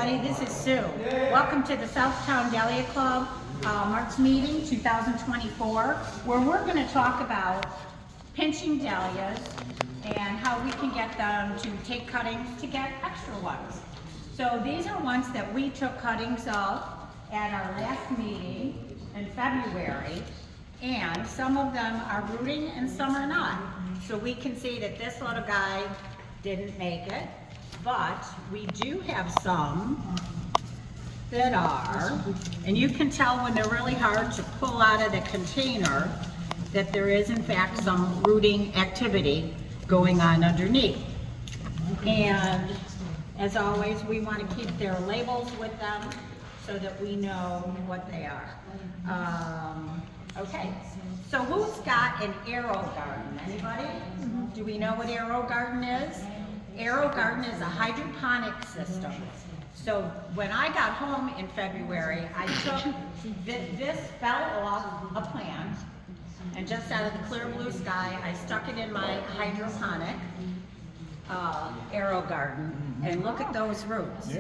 everybody, this is Sue. Welcome to the Southtown Dahlia Club March meeting 2024, where we're going to talk about pinching dahlias and how we can get them to take cuttings to get extra ones. So these are ones that we took cuttings of at our last meeting in February, and some of them are rooting and some are not. So we can see that this little guy didn't make it, but we do have some that are, and you can tell when they're really hard to pull out of the container that there is in fact some rooting activity going on underneath. And as always, we want to keep their labels with them so that we know what they are. Okay, so who's got an AeroGarden? Anybody? Do we know what AeroGarden is? AeroGarden is a hydroponic system. So when I got home in February, I took, this fell off a plant, and just out of the clear blue sky, I stuck it in my hydroponic AeroGarden, and look at those roots.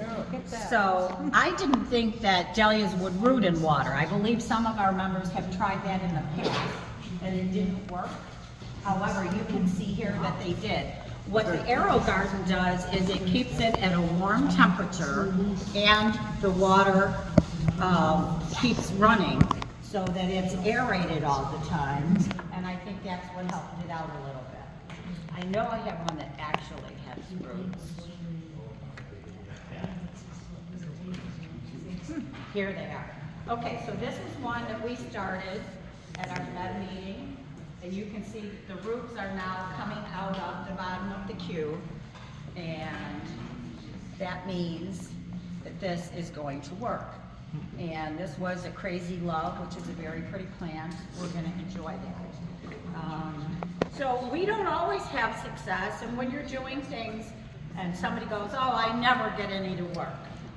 So I didn't think that dahlias would root in water. I believe some of our members have tried that in the past, and it didn't work. However, you can see here that they did. What the AeroGarden does is it keeps it at a warm temperature, and the water keeps running so that it's aerated all the time, and I think that's what helped it out a little bit. I know I have one that actually has roots. Here they are. Okay, so this is one that we started at our Fed meeting. And you can see the roots are now coming out of the bottom of the cube, and that means that this is going to work. And this was a crazy love, which is a very pretty plant. We're going to enjoy that. So we don't always have success, and when you're doing things and somebody goes, oh, I never get any to work.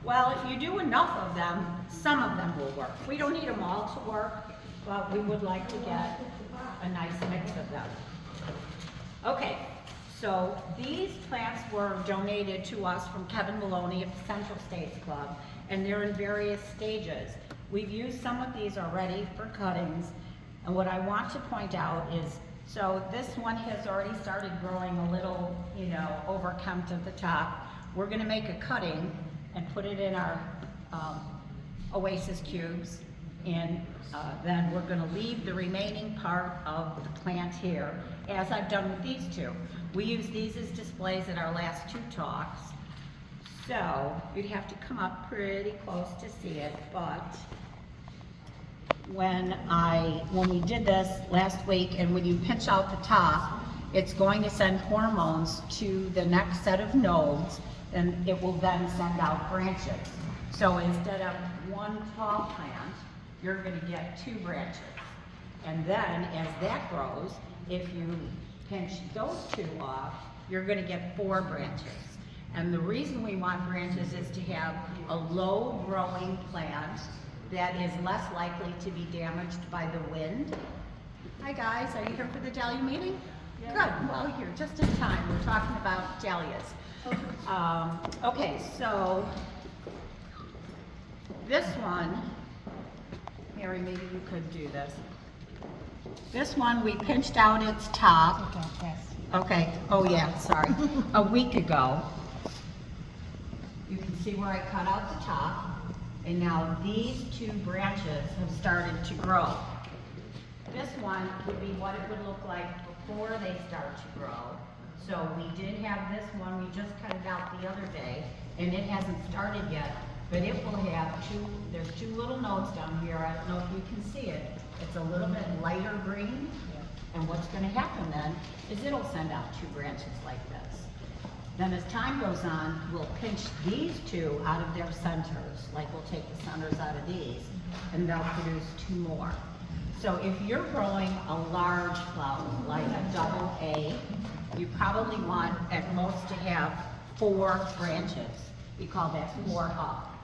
Well, if you do enough of them, some of them will work. We don't need them all to work, but we would like to get a nice mix of them. Okay, so these plants were donated to us from Kevin Maloney of the Central States Club, and they're in various stages. We've used some of these already for cuttings, and what I want to point out is, so this one has already started growing a little, overkempt at the top. We're gonna make a cutting and put it in our oasis cubes, and then we're going to leave the remaining part of the plant here, as I've done with these two. We used these as displays at our last two talks, so you'd have to come up pretty close to see it, but when we did this last week, and when you pinch out the top, it's going to send hormones to the next set of nodes, and it will then send out branches. So instead of one tall plant, you're going to get two branches. And then as that grows, if you pinch those two off, you're going to get 4 branches. And the reason we want branches is to have a low growing plant that is less likely to be damaged by the wind. Hi guys, are you here for the dahlia meeting? Yeah. Good, well you're just in time. We're talking about dahlias. Okay, so this one, Mary, maybe you could do this. This one, we pinched out its top. Okay, oh yeah, sorry. A week ago. You can see where I cut out the top, and now these 2 branches have started to grow. This one would be what it would look like before they start to grow. So we did have this one, we just cut it out the other day, and it hasn't started yet. But it will have there's 2 little nodes down here. I don't know if you can see it. It's a little bit lighter green. And what's going to happen then is it'll send out 2 branches like this. Then as time goes on, we'll pinch these 2 out of their centers. Like we'll take the centers out of these, and they'll produce 2 more. So if you're growing a large flower, like a double A, you probably want at most to have 4 branches. We call that 4 up.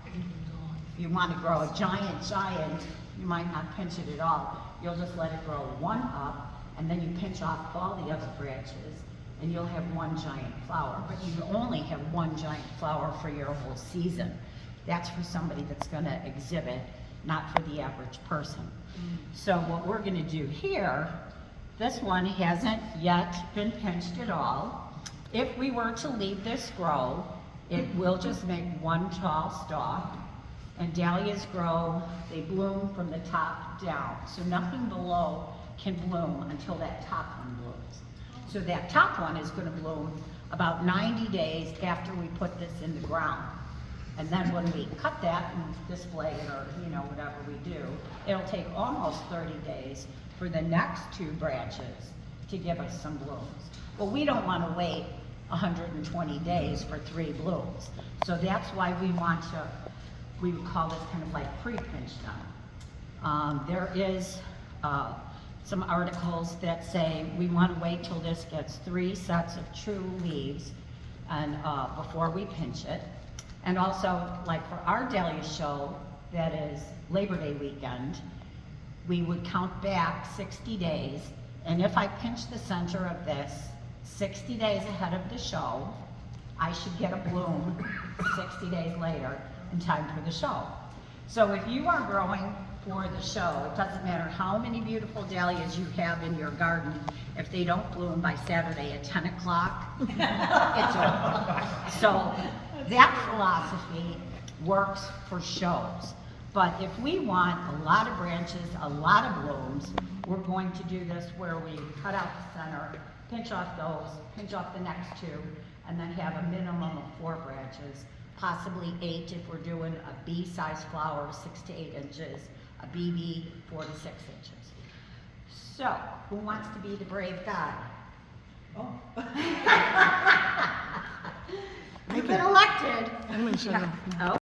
If you want to grow a giant, you might not pinch it at all. You'll just let it grow 1 up, and then you pinch off all the other branches, and you'll have 1 giant flower. But you only have 1 giant flower for your whole season. That's for somebody that's gonna exhibit, not for the average person. So what we're gonna do here, this one hasn't yet been pinched at all. If we were to leave this grow, it will just make one tall stalk. And dahlias grow, they bloom from the top down. So nothing below can bloom until that top one blooms. So that top one is gonna bloom about 90 days after we put this in the ground. And then when we cut that and display it, or whatever we do, it'll take almost 30 days for the next 2 branches to give us some blooms. Well, we don't want to wait 120 days for 3 blooms. So that's why we would call this kind of like pre-pinch them. There is some articles that say we want to wait till this gets 3 sets of true leaves and before we pinch it. And also, like for our dahlia show, that is Labor Day weekend, we would count back 60 days, and if I pinch the center of this 60 days ahead of the show, I should get a bloom 60 days later in time for the show. So if you are growing for the show, it doesn't matter how many beautiful dahlias you have in your garden, if they don't bloom by Saturday at 10 o'clock, it's over. So that philosophy works for shows. But if we want a lot of branches, a lot of blooms, we're going to do this where we cut out the center, pinch off those, pinch off the next 2, and then have a minimum of 4 branches, possibly 8 if we're doing a B-size flower, 6 to 8 inches, a BB, 4 to 6 inches. So, who wants to be the brave guy? Oh. You've been elected. I'm gonna shut up. Oh.